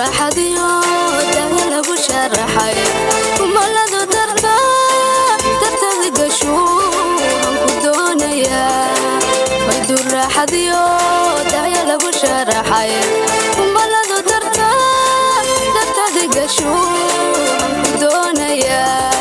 راحديو دايا لغو شرحي ومالادو درتا قشو هنكو دونيا ويدو راحديو دايا لغو شرحي ومالادو درتا قشو هنكو دونيا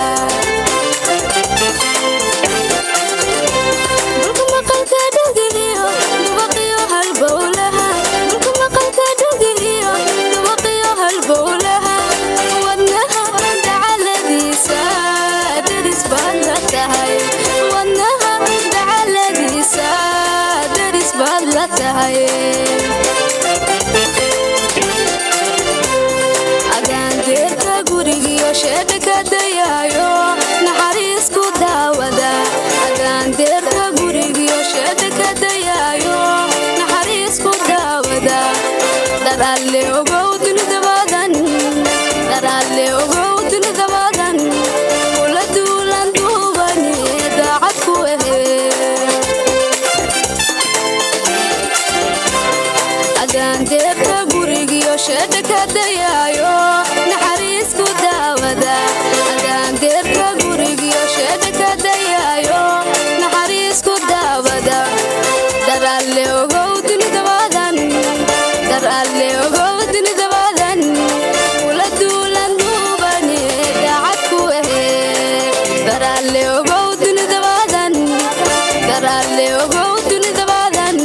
Adan dirta gurigiyo sheedka dayayo naxariisku daawada Adan dirta gurigiyo sheedka dayayo naxariisku daawada Daralle ogow dunida badan Daralle ogow dunida badan kula duulan duubani daacad ku Adan dirta gurigiyo sheedka dayayo naxariisku daawada Adan dirta gurigiyo sheedka dayayo naxariisku daawada Daralle ogow dunida badan Daralle ogow dunida badan kula duulan duubani daacad ku Daralle ogow dunida badan Daralle ogow dunida badan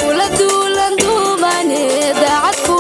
kula duulan duubani daacad ku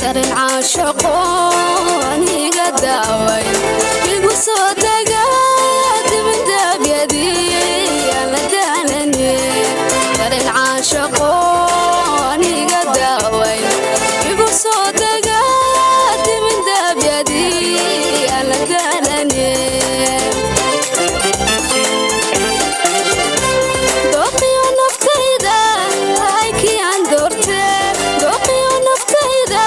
Darin caashaqo aniga daaway igu soo taga dibindabyadii ala daalane Darin caashaqo aniga daaway igu soo taga dibindabyadii ala daalane Doqiyo naftayda haykii aan doorte Doqiyo naftayda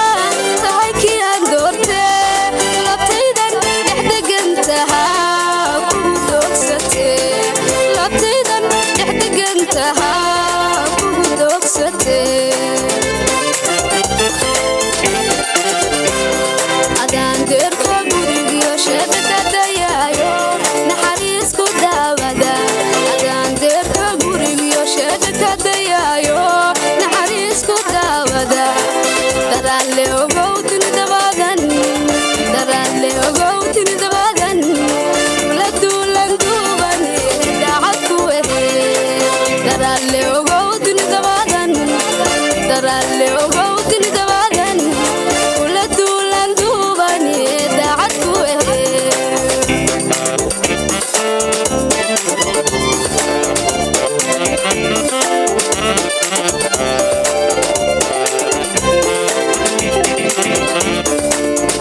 haykii aan doorte Labtaydan dhexdegantahaa kugu doogsate Labtaydan dhexdegantahaa kugu doogsate Adan dirta gurigiyo sheedka dayayo naxariisku daawada Adan dirta gurigiyo sheedka dayayo naxariisku daawada Daralle ogow dunida badan Daralle ogow dunida badan kula duulan duubani daacad ku Daralle ogow dunida badan Daralle ogow